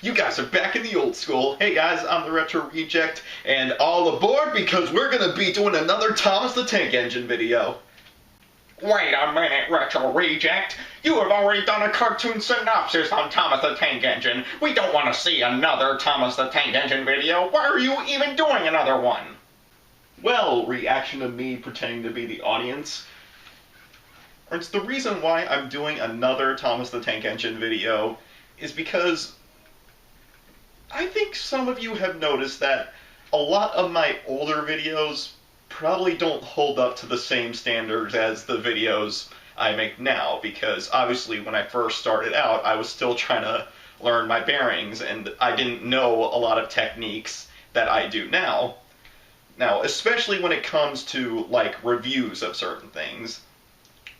You guys are back in the old school. Hey guys, I'm the Retro Reject, and all aboard because we're gonna be doing another Thomas the Tank Engine video. Wait a minute, Retro Reject. You have already done a cartoon synopsis on Thomas the Tank Engine. We don't want to see another Thomas the Tank Engine video. Why are you even doing another one? Well, reaction to me pretending to be the audience. It's the reason why I'm doing another Thomas the Tank Engine video is because I think some of you have noticed that a lot of my older videos probably don't hold up to the same standards as the videos I make now, because obviously when I first started out I was still trying to learn my bearings and I didn't know a lot of techniques that I do now. Now, especially when it comes to like reviews of certain things.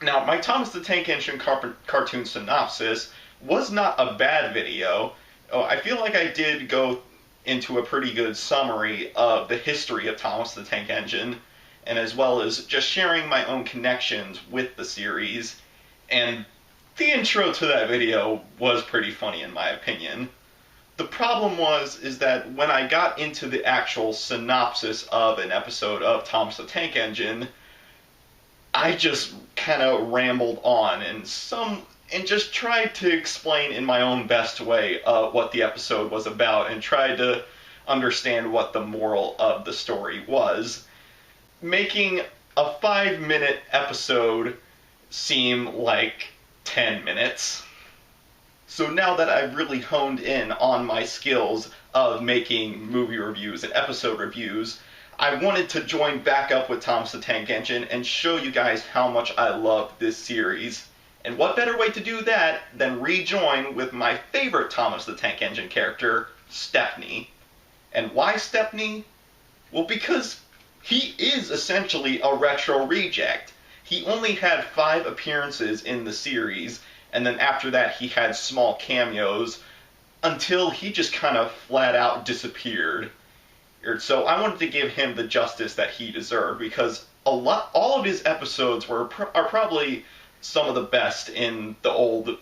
Now, my Thomas the Tank Engine cartoon synopsis was not a bad video. I feel like I did go into a pretty good summary of the history of Thomas the Tank Engine, and as well as just sharing my own connections with the series. And the intro to that video was pretty funny in my opinion. The problem is that when I got into the actual synopsis of an episode of Thomas the Tank Engine, I just kind of rambled on and just tried to explain in my own best way what the episode was about and tried to understand what the moral of the story was, making a 5-minute episode seem like 10 minutes. So now that I've really honed in on my skills of making movie reviews and episode reviews, I wanted to join back up with Thomas the Tank Engine and show you guys how much I love this series. And what better way to do that than rejoin with my favorite Thomas the Tank Engine character, Stepney. And why Stepney? Well, because he is essentially a retro reject. He only had 5 appearances in the series, and then after that he had small cameos until he just kind of flat out disappeared. So I wanted to give him the justice that he deserved, because all of his episodes are probably some of the best in the old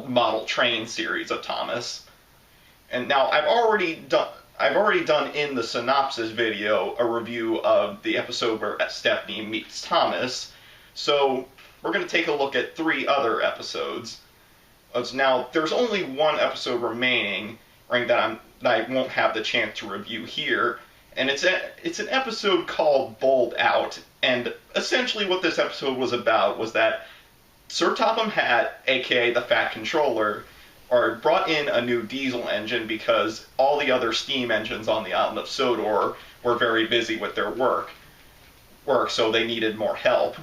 model train series of Thomas. And now I've already done in the synopsis video a review of the episode where Stepney meets Thomas. So we're going to take a look at 3 other episodes. Now there's only 1 episode remaining, right, that I won't have the chance to review here, and it's an episode called Bowled Out. And essentially what this episode was about was that Sir Topham Hatt, aka the Fat Controller, brought in a new diesel engine because all the other steam engines on the island of Sodor were very busy with their work, so they needed more help.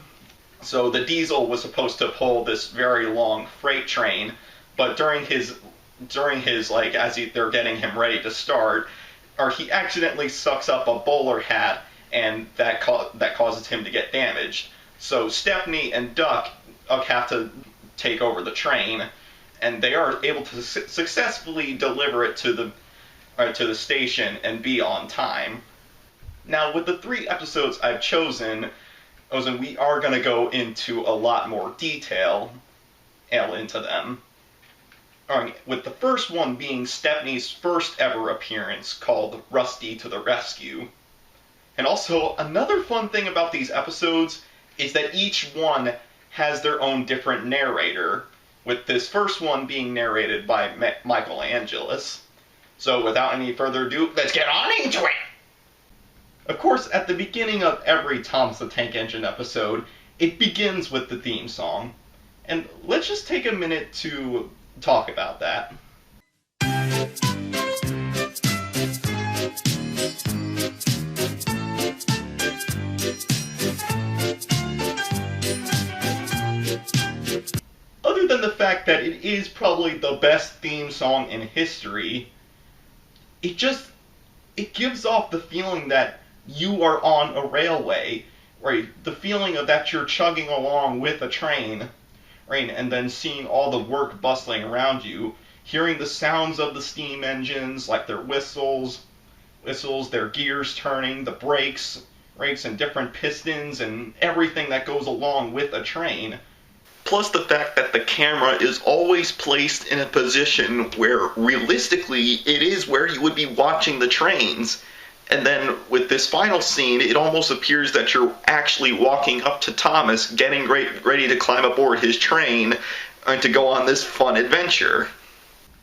So the diesel was supposed to pull this very long freight train, but during his like they're getting him ready to start, he accidentally sucks up a bowler hat, and that causes him to get damaged. So Stepney and Duck have to take over the train, and they are able to successfully deliver it to the station and be on time. Now, with the 3 episodes I've chosen, we are going to go into a lot more detail into them. With the first one being Stepney's first ever appearance, called Rusty to the Rescue. And also, another fun thing about these episodes is that each one has their own different narrator, with this first one being narrated by Michael Angelis. So without any further ado, let's get on into it! Of course, at the beginning of every Thomas the Tank Engine episode, it begins with the theme song. And let's just take a minute to talk about that. Other than the fact that it is probably the best theme song in history, it gives off the feeling that you are on a railway, right? The feeling of that you're chugging along with a train, right? And then seeing all the work bustling around you, hearing the sounds of the steam engines, like their whistles, their gears turning, the brakes, and different pistons, and everything that goes along with a train. Plus the fact that the camera is always placed in a position where realistically it is where you would be watching the trains. And then with this final scene, it almost appears that you're actually walking up to Thomas, getting ready to climb aboard his train and to go on this fun adventure.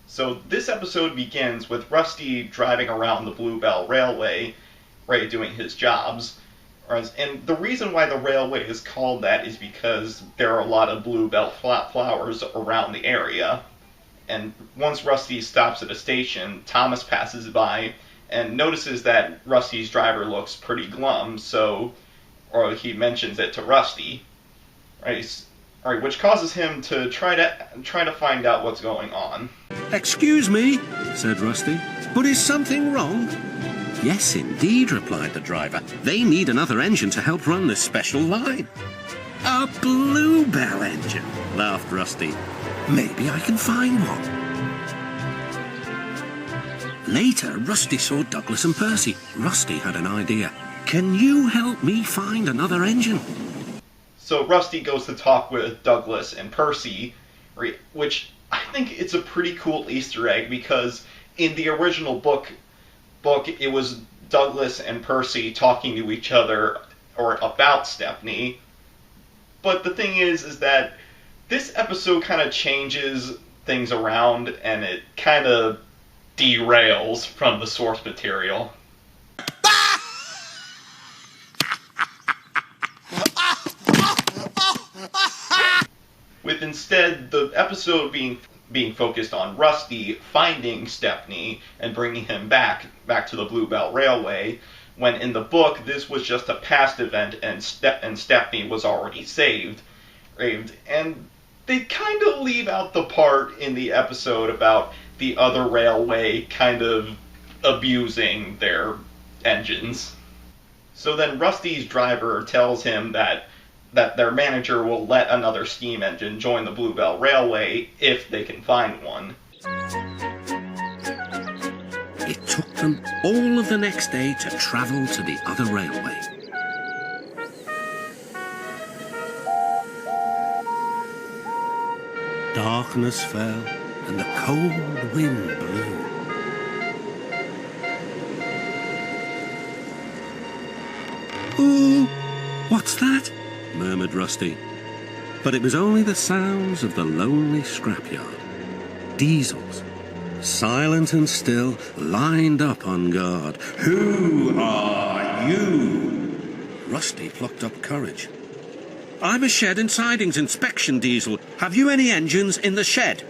So this episode begins with Rusty driving around the Bluebell Railway, right, doing his jobs. And the reason why the railway is called that is because there are a lot of bluebell flowers around the area. And once Rusty stops at a station, Thomas passes by and notices that Rusty's driver looks pretty glum, or he mentions it to Rusty, right? Which causes him to try to find out what's going on. "Excuse me," said Rusty, "but is something wrong?" "Yes, indeed," replied the driver. "They need another engine to help run this special line." "A Bluebell engine," laughed Rusty. "Maybe I can find one." Later, Rusty saw Douglas and Percy. Rusty had an idea. "Can you help me find another engine?" So Rusty goes to talk with Douglas and Percy, which I think it's a pretty cool Easter egg because in the original book, it was Douglas and Percy talking to each other or about Stepney. But the thing is that this episode kind of changes things around and it kind of derails from the source material. With instead the episode being focused on Rusty finding Stepney and bringing him back to the Bluebell Railway, when in the book this was just a past event and Stepney was already saved. And they kind of leave out the part in the episode about the other railway kind of abusing their engines. So then Rusty's driver tells him that their manager will let another steam engine join the Bluebell Railway if they can find one. It took them all of the next day to travel to the other railway. Darkness fell and the cold wind blew. "Ooh, what's that?" murmured Rusty. But it was only the sounds of the lonely scrapyard. Diesels, silent and still, lined up on guard. "Who are you?" Rusty plucked up courage. "I'm a shed and sidings inspection diesel. Have you any engines in the shed?"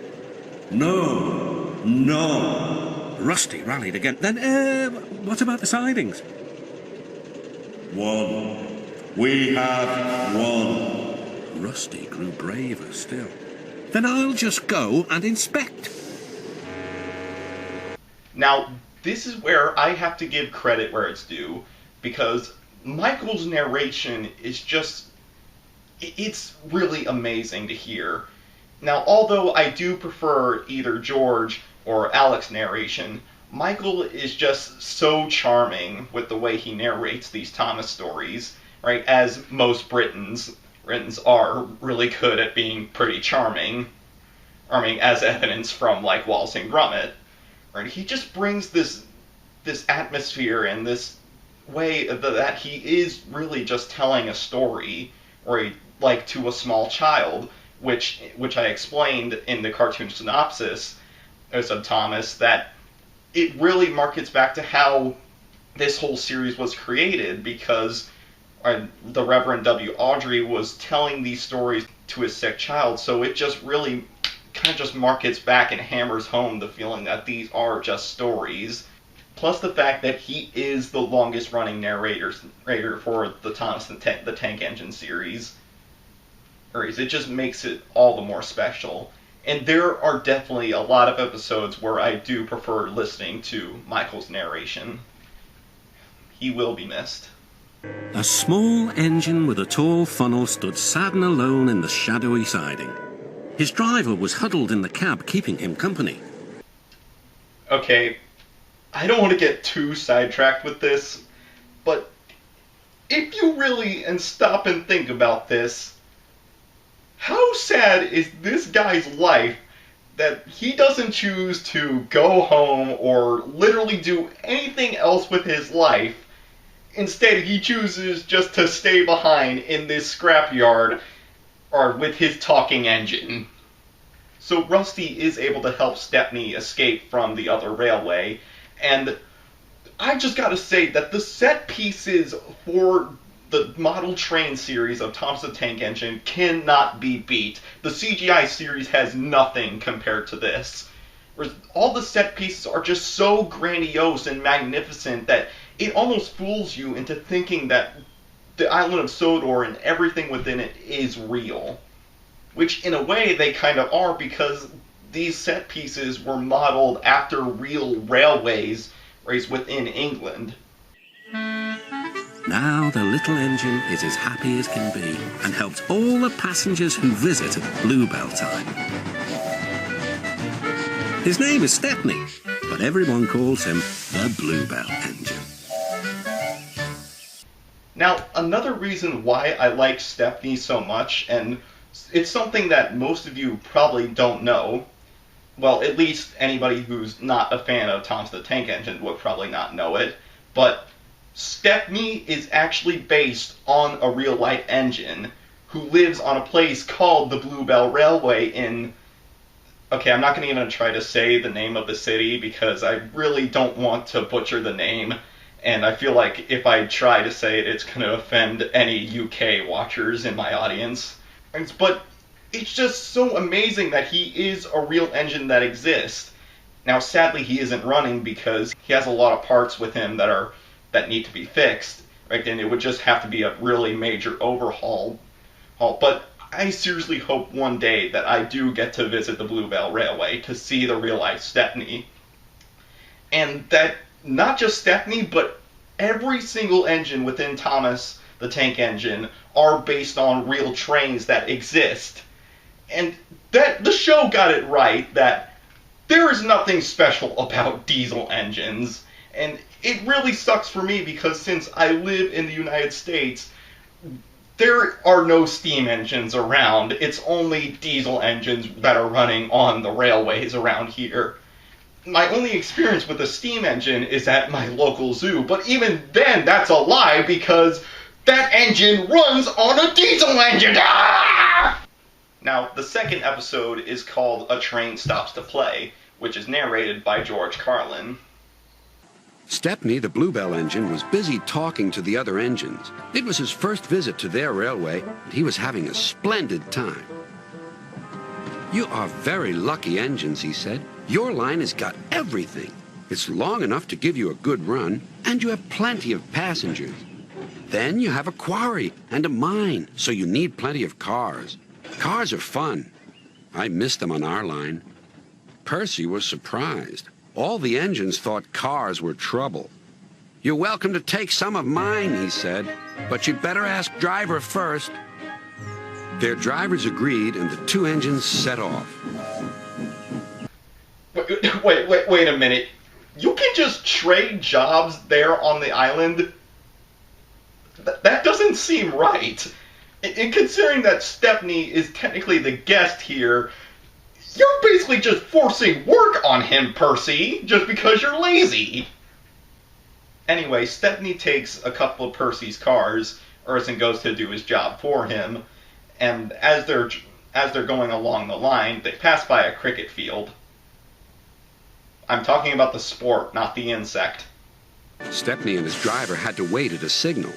No. Rusty rallied again. "Then, what about the sidings?" "One. We have one." Rusty grew braver still. "Then I'll just go and inspect." Now, this is where I have to give credit where it's due, because Michael's narration is it's really amazing to hear. Now, although I do prefer either George or Alex's narration, Michael is just so charming with the way he narrates these Thomas stories, right? As most Britons are really good at being pretty charming. I mean, as evidence from like Wallace and Gromit, right? He just brings this atmosphere and this way that he is really just telling a story, right? Like to a small child, which I explained in the cartoon synopsis of Thomas, that it really markets back to how this whole series was created, because the Reverend W. Audrey was telling these stories to his sick child, so it just really kind of just markets back and hammers home the feeling that these are just stories. Plus the fact that he is the longest running narrator for the Thomas the Tank Engine series. It just makes it all the more special. And there are definitely a lot of episodes where I do prefer listening to Michael's narration. He will be missed. A small engine with a tall funnel stood sad and alone in the shadowy siding. His driver was huddled in the cab, keeping him company. Okay, I don't want to get too sidetracked with this, but if you really stop and think about this, How sad is this guy's life that he doesn't choose to go home or literally do anything else with his life? Instead, he chooses just to stay behind in this scrapyard or with his talking engine. So Rusty is able to help Stepney escape from the other railway, and I just gotta say that the set pieces for the model train series of Thomas the Tank Engine cannot be beat. The CGI series has nothing compared to this. All the set pieces are just so grandiose and magnificent that it almost fools you into thinking that the island of Sodor and everything within it is real. Which in a way they kind of are, because these set pieces were modeled after real railways within England. Now the little engine is as happy as can be and helps all the passengers who visit at Bluebell time. His name is Stepney, but everyone calls him the Bluebell engine. Now, another reason why I like Stepney so much, and it's something that most of you probably don't know, well, at least anybody who's not a fan of Thomas the Tank Engine would probably not know it, but Stepney is actually based on a real-life engine who lives on a place called the Bluebell Railway in... Okay, I'm not going to even try to say the name of the city because I really don't want to butcher the name, and I feel like if I try to say it, it's going to offend any UK watchers in my audience. But it's just so amazing that he is a real engine that exists. Now, sadly, he isn't running because he has a lot of parts with him that need to be fixed, right? And it would just have to be a really major overhaul. But I seriously hope one day that I do get to visit the Bluebell Railway to see the real-life Stepney. And that not just Stepney, but every single engine within Thomas the Tank Engine are based on real trains that exist. And that the show got it right that there is nothing special about diesel engines. And it really sucks for me because since I live in the United States, there are no steam engines around. It's only diesel engines that are running on the railways around here. My only experience with a steam engine is at my local zoo, but even then that's a lie because that engine runs on a diesel engine! Ah! Now, the second episode is called A Train Stops to Play, which is narrated by George Carlin. Stepney the Bluebell engine was busy talking to the other engines. It was his first visit to their railway, and he was having a splendid time. "You are very lucky engines," he said. "Your line has got everything. It's long enough to give you a good run, and you have plenty of passengers. Then you have a quarry and a mine, so you need plenty of cars. Cars are fun. I missed them on our line." Percy was surprised. All the engines thought cars were trouble. "You're welcome to take some of mine," he said, "but you'd better ask driver first." Their drivers agreed, and the two engines set off. Wait a minute. You can just trade jobs there on the island? That doesn't seem right. And considering that Stepney is technically the guest here, you're basically just forcing work on him, Percy, just because you're lazy. Anyway, Stepney takes a couple of Percy's cars, Urson goes to do his job for him, and as they're going along the line, they pass by a cricket field. I'm talking about the sport, not the insect. Stepney and his driver had to wait at a signal.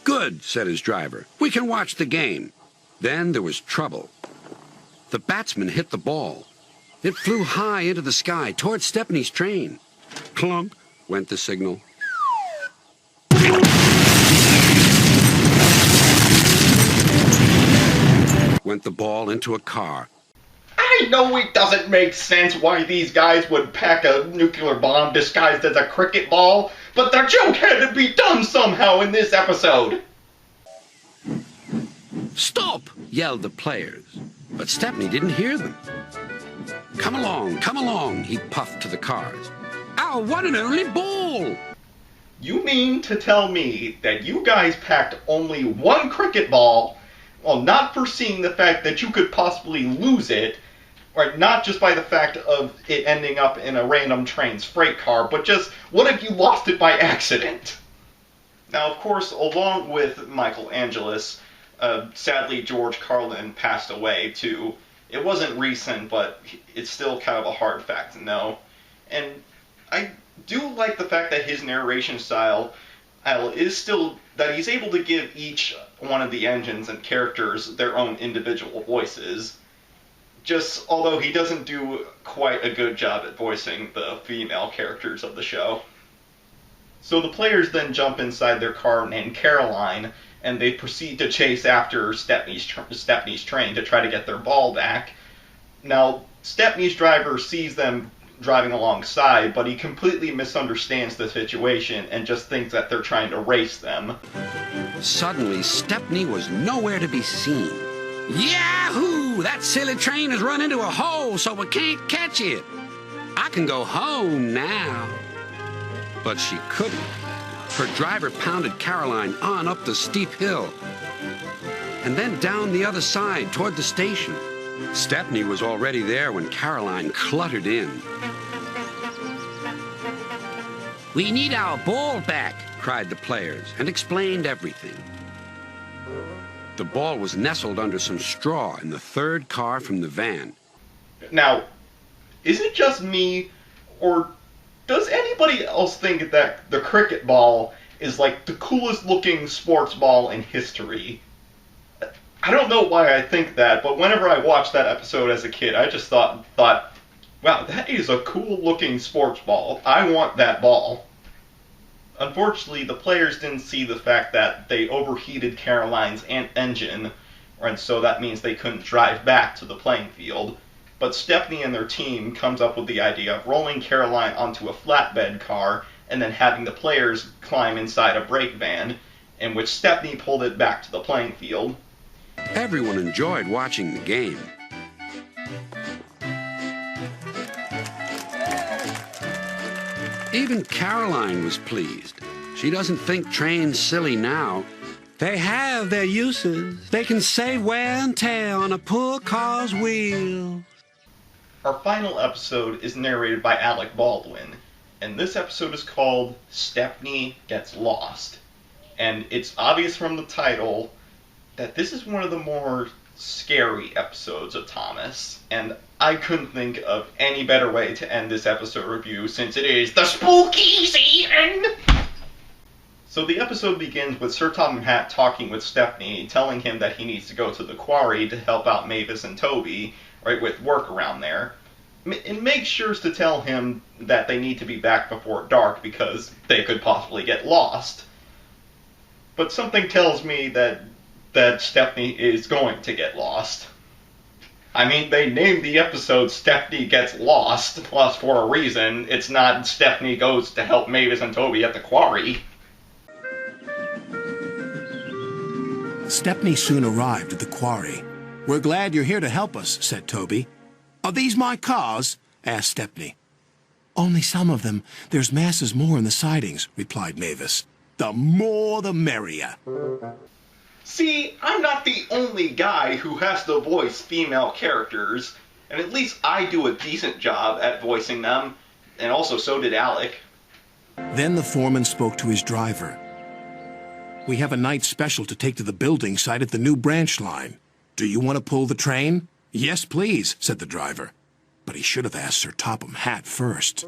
"Good," said his driver. "We can watch the game." Then there was trouble. The batsman hit the ball. It flew high into the sky toward Stepney's train. Clunk went the signal. Went the ball into a car. I know it doesn't make sense why these guys would pack a nuclear bomb disguised as a cricket ball, but the joke had to be done somehow in this episode. "Stop!" yelled the players, but Stepney didn't hear them. Come along," he puffed to the cars. "Our one and only ball!" You mean to tell me that you guys packed only one cricket ball well, not foreseeing the fact that you could possibly lose it, right, not just by the fact of it ending up in a random train's freight car, but just, what if you lost it by accident? Now, of course, along with Michael Angelis, sadly George Carlin passed away too. It wasn't recent, but it's still kind of a hard fact to know. And I do like the fact that his narration style is still, that he's able to give each one of the engines and characters their own individual voices. Just, although he doesn't do quite a good job at voicing the female characters of the show. So the players then jump inside their car named Caroline, and they proceed to chase after Stepney's train to try to get their ball back. Now, Stepney's driver sees them driving alongside, but he completely misunderstands the situation and just thinks that they're trying to race them. Suddenly, Stepney was nowhere to be seen. Yahoo! That silly train has run into a hole, so we can't catch it. I can go home now. But she couldn't. Her driver pounded Caroline on up the steep hill and then down the other side toward the station. Stepney was already there when Caroline cluttered in. "We need our ball back," cried the players, and explained everything. The ball was nestled under some straw in the third car from the van. Now, is it just me, or does anybody else think that the cricket ball is like the coolest looking sports ball in history? I don't know why I think that, but whenever I watched that episode as a kid, I just thought, wow, that is a cool looking sports ball. I want that ball. Unfortunately, the players didn't see the fact that they overheated Caroline's engine, and so that means they couldn't drive back to the playing field. But Stepney and their team comes up with the idea of rolling Caroline onto a flatbed car and then having the players climb inside a brake van, in which Stepney pulled it back to the playing field. Everyone enjoyed watching the game. Even Caroline was pleased. She doesn't think trains silly now. They have their uses. They can save wear and tear on a poor car's wheels. Our final episode is narrated by Alec Baldwin, and this episode is called Stepney Gets Lost. And it's obvious from the title that this is one of the more scary episodes of Thomas, and I couldn't think of any better way to end this episode review since it is the spooky season! So the episode begins with Sir Topham Hatt talking with Stepney, telling him that he needs to go to the quarry to help out Mavis and Toby, right, with work around there. And makes sure to tell him that they need to be back before dark because they could possibly get lost. But something tells me that Stepney is going to get lost. I mean, they named the episode Stepney Gets Lost, plus for a reason. It's not Stepney goes to help Mavis and Toby at the quarry. Stepney soon arrived at the quarry. "We're glad you're here to help us," said Toby. "Are these my cars?" asked Stepney. "Only some of them. There's masses more in the sidings," replied Mavis. "The more the merrier." See, I'm not the only guy who has to voice female characters, and at least I do a decent job at voicing them, and also so did Alec. Then the foreman spoke to his driver. "We have a night special to take to the building site at the new branch line. Do you want to pull the train?" "Yes, please," said the driver. But he should have asked Sir Topham Hatt first.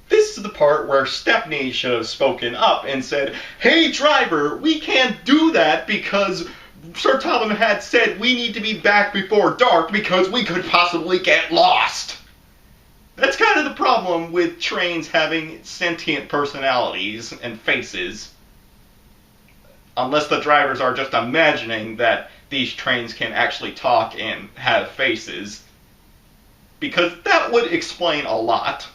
This is the part where Stepney should have spoken up and said, "Hey driver, we can't do that because Sir Topham Hatt said we need to be back before dark because we could possibly get lost." That's kind of the problem with trains having sentient personalities and faces. Unless the drivers are just imagining that these trains can actually talk and have faces. Because that would explain a lot.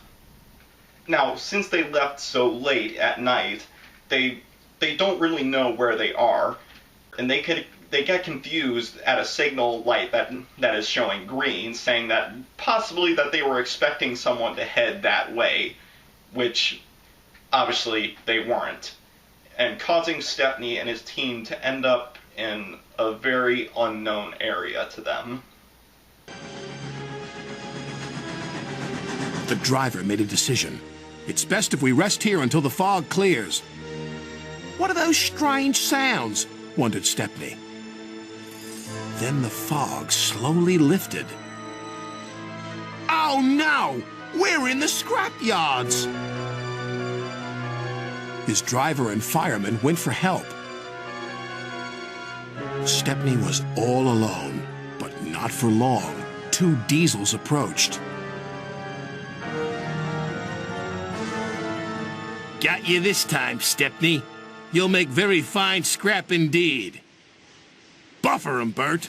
Now, since they left so late at night, they don't really know where they are, and they get confused at a signal light that is showing green, saying that possibly that they were expecting someone to head that way, which obviously they weren't, and causing Stepney and his team to end up in a very unknown area to them. The driver made a decision. It's best if we rest here until the fog clears. What are those strange sounds? Wondered Stepney. Then the fog slowly lifted. Oh no! We're in the scrapyards! His driver and fireman went for help. Stepney was all alone, but not for long. 2 diesels approached. Got you this time, Stepney. You'll make very fine scrap indeed. Buffer 'em, Bert.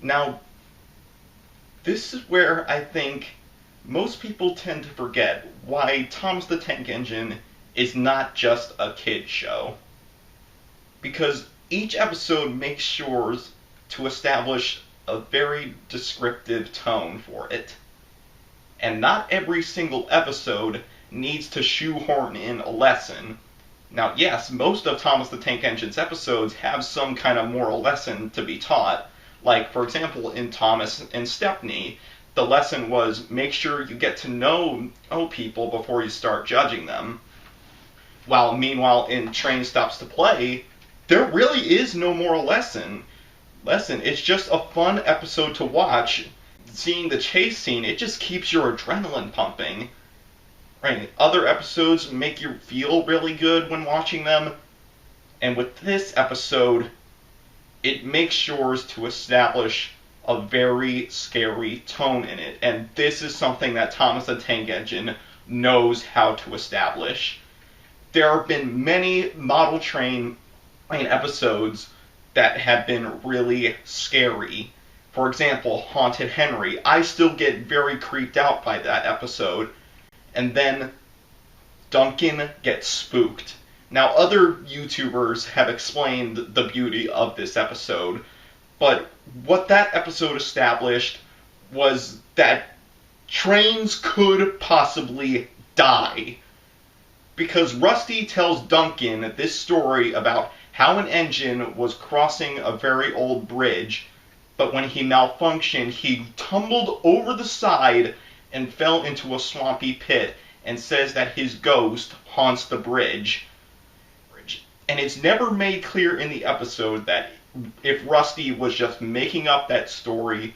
Now, this is where I think most people tend to forget why Thomas the Tank Engine is not just a kid's show. Because each episode makes sure to establish a very descriptive tone for it. And not every single episode needs to shoehorn in a lesson. Now, yes, most of Thomas the Tank Engine's episodes have some kind of moral lesson to be taught. Like, for example, in Thomas and Stepney, the lesson was make sure you get to know people before you start judging them. While, meanwhile, in Train Stops to Play, there really is no moral lesson. It's just a fun episode to watch. Seeing the chase scene, it just keeps your adrenaline pumping. Right? Other episodes make you feel really good when watching them. And with this episode, it makes sure to establish a very scary tone in it. And this is something that Thomas the Tank Engine knows how to establish. There have been many model train episodes that have been really scary. For example, Haunted Henry. I still get very creeped out by that episode. And then Duncan gets spooked. Now, other YouTubers have explained the beauty of this episode, but what that episode established was that trains could possibly die. Because Rusty tells Duncan this story about how an engine was crossing a very old bridge, but when he malfunctioned, he tumbled over the side and fell into a swampy pit, and says that his ghost haunts the bridge. And it's never made clear in the episode that if Rusty was just making up that story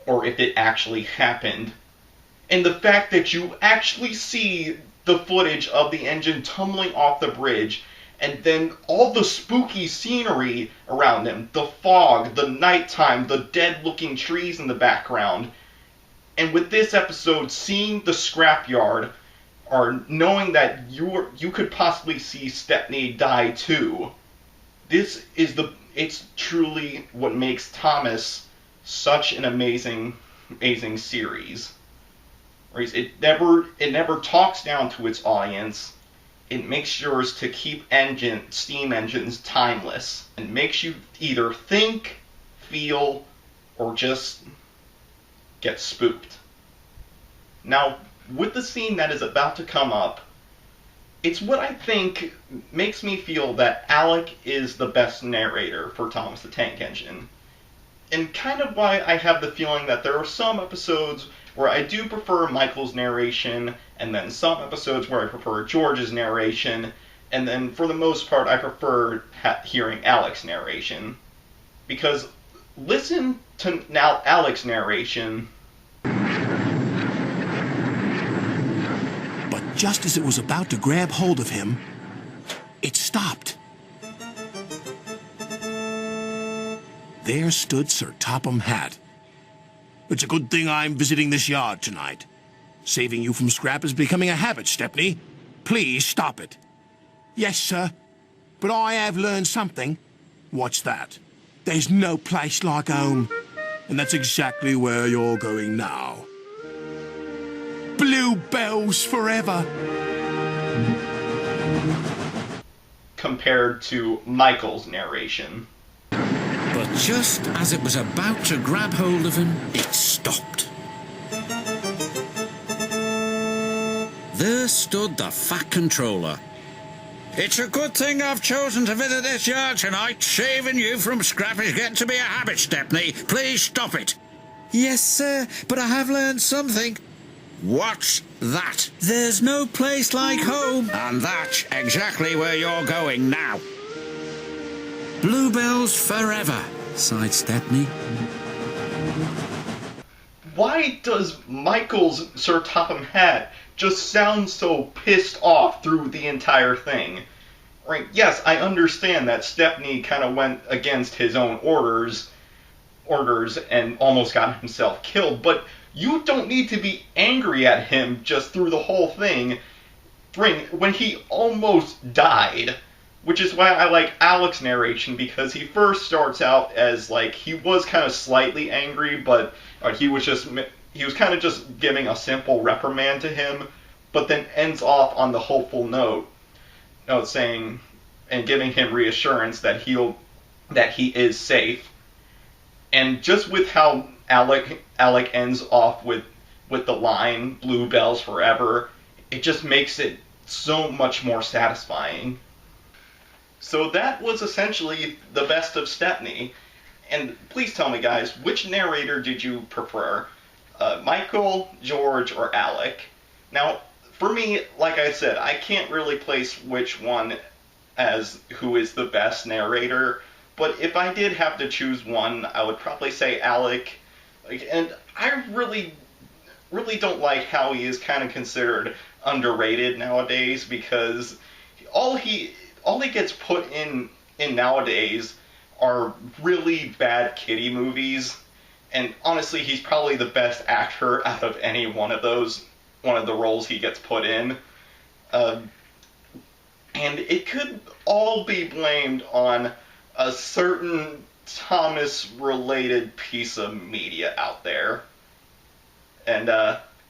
or if it actually happened. And the fact that you actually see the footage of the engine tumbling off the bridge, and then all the spooky scenery around them, the fog, the nighttime, the dead-looking trees in the background. And with this episode, seeing the scrapyard, or knowing that you could possibly see Stepney die too, it's truly what makes Thomas such an amazing series. Right? It never talks down to its audience. It makes sure to keep steam engines timeless, and makes you either think, feel, or just get spooked. Now, with the scene that is about to come up, it's what I think makes me feel that Alec is the best narrator for Thomas the Tank Engine. And kind of why I have the feeling that there are some episodes where I do prefer Michael's narration, and then some episodes where I prefer George's narration, and then for the most part I prefer hearing Alec's narration. Because listen to now Alec's narration. But just as it was about to grab hold of him, it stopped. There stood Sir Topham Hatt. It's a good thing I'm visiting this yard tonight. Saving you from scrap is becoming a habit, Stepney. Please stop it. Yes, sir. But I have learned something. What's that? There's no place like home. And that's exactly where you're going now. Bluebells forever. Compared to Michael's narration. But just as it was about to grab hold of him, it stopped. there stood the Fat Controller. "It's a good thing I've chosen to visit this yard tonight. Saving you from scrap is getting to be a habit, Stepney. Please stop it." "Yes, sir, but I have learned something." "What's that?" "There's no place like home." "And that's exactly where you're going now." "Bluebells forever," sighed Stepney. Why does Michael's Sir Topham Hatt just sound so pissed off through the entire thing? Right, yes, I understand that Stepney kind of went against his own orders and almost got himself killed, but you don't need to be angry at him just through the whole thing when he almost died. Which is why I like Alec's narration, because he first starts out as, like, he was kind of slightly angry, but he was kind of just giving a simple reprimand to him, but then ends off on the hopeful note saying, and giving him reassurance that he is safe. And just with how Alec ends off with the line, "Bluebells forever," it just makes it so much more satisfying. So that was essentially the best of Stepney. And please tell me, guys, which narrator did you prefer? Michael, George, or Alec? Now, for me, like I said, I can't really place which one as who is the best narrator, but if I did have to choose one, I would probably say Alec. And I really don't like how he is kind of considered underrated nowadays, because all he gets put in nowadays are really bad kiddie movies, and honestly, he's probably the best actor out of any one of the roles he gets put in. And it could all be blamed on a certain Thomas-related piece of media out there. And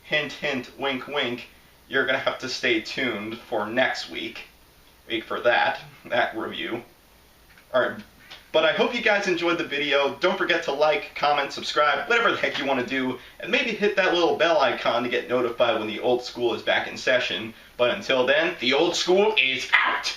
hint, hint, wink, wink, you're going to have to stay tuned for next week. Wait for that review. Alright, but I hope you guys enjoyed the video. Don't forget to like, comment, subscribe, whatever the heck you want to do, and maybe hit that little bell icon to get notified when the old school is back in session. But until then, The old school is out!